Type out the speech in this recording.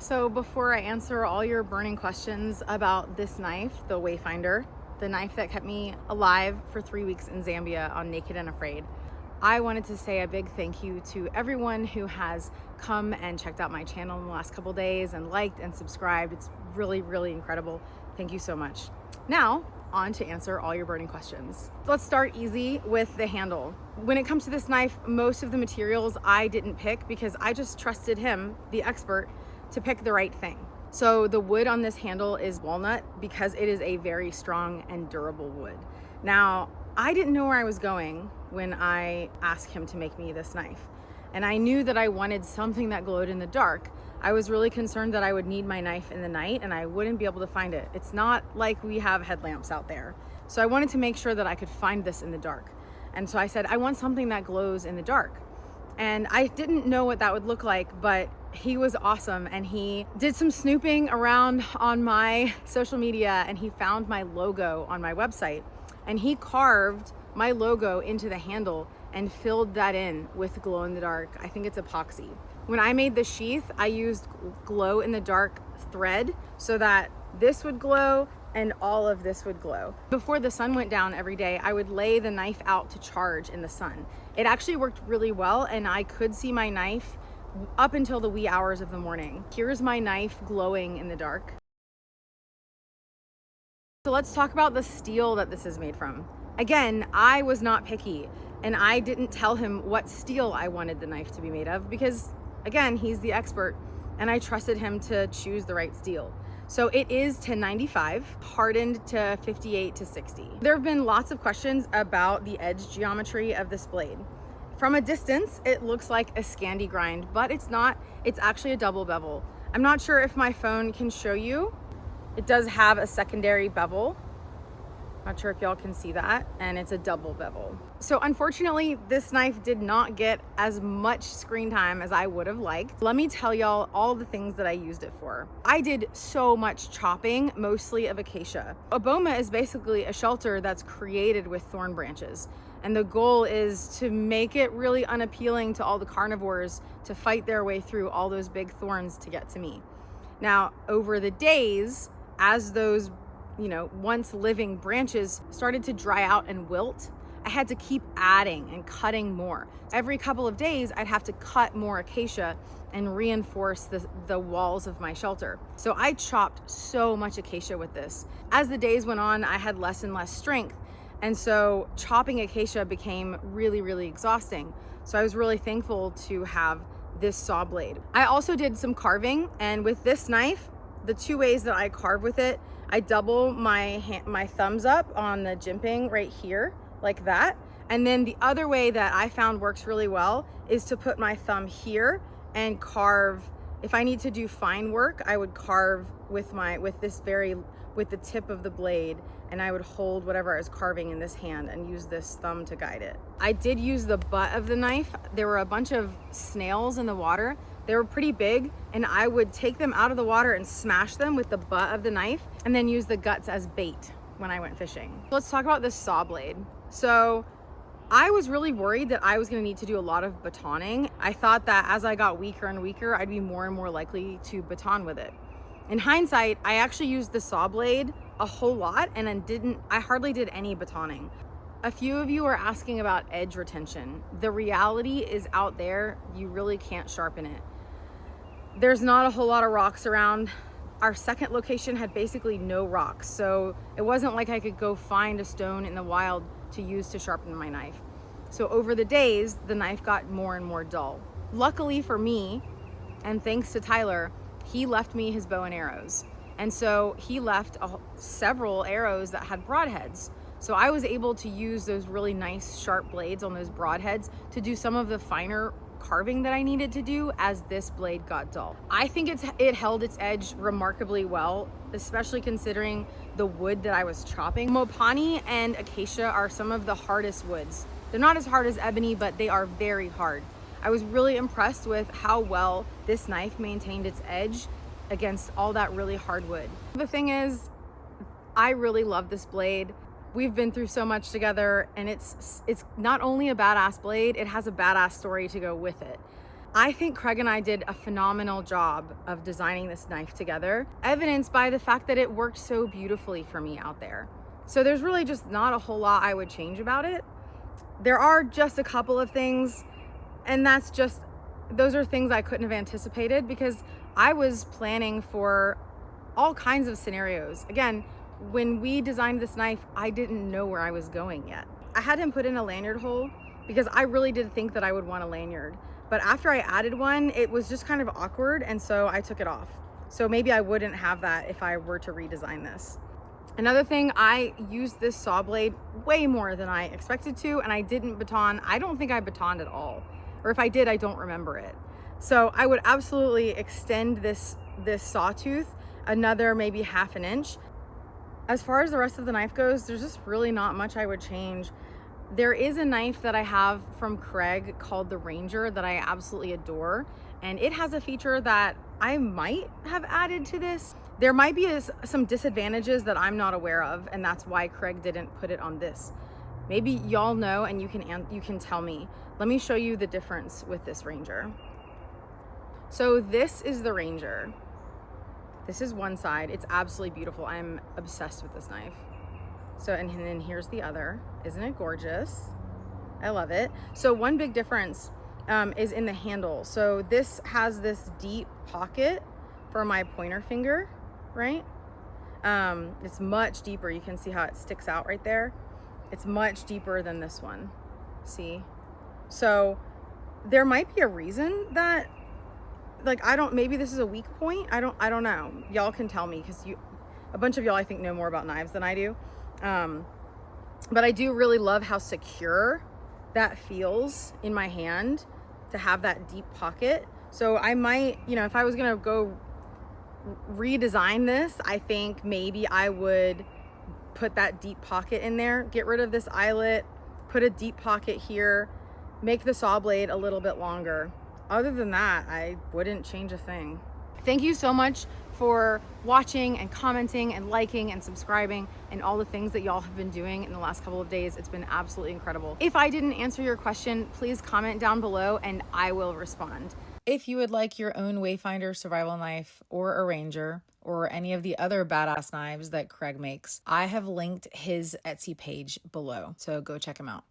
So before I answer all your burning questions about this knife, the Wayfinder, the knife that kept me alive for 3 weeks in Zambia on Naked and Afraid, I wanted to say a big thank you to everyone who has come and checked out my channel in the last couple days and liked and subscribed. It's really, really incredible. Thank you so much. Now, on to answer all your burning questions. Let's start easy with the handle. When it comes to this knife, most of the materials I didn't pick because I just trusted him, the expert, to pick the right thing. So the wood on this handle is walnut because it is a very strong and durable wood. Now, I didn't know where I was going when I asked him to make me this knife. And I knew that I wanted something that glowed in the dark. I was really concerned that I would need my knife in the night and I wouldn't be able to find it. It's not like we have headlamps out there. So I wanted to make sure that I could find this in the dark. And so I said, I want something that glows in the dark. And I didn't know what that would look like, but he was awesome. And he did some snooping around on my social media and he found my logo on my website. And he carved my logo into the handle and filled that in with glow in the dark. I think it's epoxy. When I made the sheath, I used glow in the dark thread so that this would glow and all of this would glow. Before the sun went down every day, I would lay the knife out to charge in the sun. It actually worked really well and I could see my knife up until the wee hours of the morning. Here's my knife glowing in the dark. So let's talk about the steel that this is made from. Again, I was not picky and I didn't tell him what steel I wanted the knife to be made of because, again, he's the expert and I trusted him to choose the right steel. So it is 1095, hardened to 58 to 60. There have been lots of questions about the edge geometry of this blade. From a distance, it looks like a Scandi grind, but it's not. It's actually a double bevel. I'm not sure if my phone can show you. It does have a secondary bevel. Not sure if y'all can see that, and it's a double bevel. So unfortunately, this knife did not get as much screen time as I would have liked. Let me tell y'all all the things that I used it for. I did so much chopping, mostly of acacia. A boma is basically a shelter that's created with thorn branches. And the goal is to make it really unappealing to all the carnivores to fight their way through all those big thorns to get to me. Now, over the days, as those once living branches started to dry out and wilt, I had to keep adding and cutting more. Every couple of days, I'd have to cut more acacia and reinforce the walls of my shelter. So I chopped so much acacia with this. As the days went on, I had less and less strength. And so chopping acacia became really, really exhausting. So I was really thankful to have this saw blade. I also did some carving, and with this knife, the two ways that I carve with it, I double my thumbs up on the jimping right here, like that. And then the other way that I found works really well is to put my thumb here and carve. If I need to do fine work, I would carve with the tip of the blade, and I would hold whatever I was carving in this hand and use this thumb to guide it. I did use the butt of the knife. There were a bunch of snails in the water. They were pretty big, and I would take them out of the water and smash them with the butt of the knife and then use the guts as bait when I went fishing. Let's talk about this saw blade. So I was really worried that I was gonna need to do a lot of batoning. I thought that as I got weaker and weaker, I'd be more and more likely to baton with it. In hindsight, I actually used the saw blade a whole lot and then I hardly did any batoning. A few of you are asking about edge retention. The reality is out there, you really can't sharpen it. There's not a whole lot of rocks around. Our second location had basically no rocks, so it wasn't like I could go find a stone in the wild to use to sharpen my knife. So over the days, the knife got more and more dull. Luckily for me, and thanks to Tyler, he left me his bow and arrows. And so he left several arrows that had broadheads. So I was able to use those really nice sharp blades on those broadheads to do some of the finer carving that I needed to do as this blade got dull. I think it held its edge remarkably well, especially considering the wood that I was chopping. Mopani and acacia are some of the hardest woods. They're not as hard as ebony, but they are very hard. I was really impressed with how well this knife maintained its edge against all that really hard wood. The thing is, I really love this blade. We've been through so much together, and it's not only a badass blade, it has a badass story to go with it. I think Craig and I did a phenomenal job of designing this knife together, evidenced by the fact that it worked so beautifully for me out there. So there's really just not a whole lot I would change about it. There are just a couple of things, and those are things I couldn't have anticipated because I was planning for all kinds of scenarios. Again, when we designed this knife, I didn't know where I was going yet. I had him put in a lanyard hole because I really did think that I would want a lanyard. But after I added one, it was just kind of awkward, and so I took it off. So maybe I wouldn't have that if I were to redesign this. Another thing, I used this saw blade way more than I expected to, and I didn't baton. I don't think I batoned at all. Or if I did, I don't remember it. So I would absolutely extend this sawtooth another maybe half an inch. As far as the rest of the knife goes, there's just really not much I would change. There is a knife that I have from Craig called the Ranger that I absolutely adore, and it has a feature that I might have added to this. There might be some disadvantages that I'm not aware of, and that's why Craig didn't put it on this. Maybe y'all know and you can tell me. Let me show you the difference with this Ranger. So this is the Ranger. This is one side. It's absolutely beautiful. I'm obsessed with this knife. So, and then here's the other. Isn't it gorgeous? I love it. So one big difference is in the handle. So this has this deep pocket for my pointer finger, right? It's much deeper. You can see how it sticks out right there. It's much deeper than this one. See? So there might be a reason that, like, maybe this is a weak point. I don't know. Y'all can tell me, because a bunch of y'all I think know more about knives than I do. But I do really love how secure that feels in my hand to have that deep pocket. So I might, if I was gonna go redesign this, I think maybe I would put that deep pocket in there, get rid of this eyelet, put a deep pocket here, make the saw blade a little bit longer. Other than that, I wouldn't change a thing. Thank you so much for watching and commenting and liking and subscribing and all the things that y'all have been doing in the last couple of days. It's been absolutely incredible. If I didn't answer your question, please comment down below and I will respond. If you would like your own Wayfinder survival knife or a Ranger or any of the other badass knives that Craig makes, I have linked his Etsy page below, so go check him out.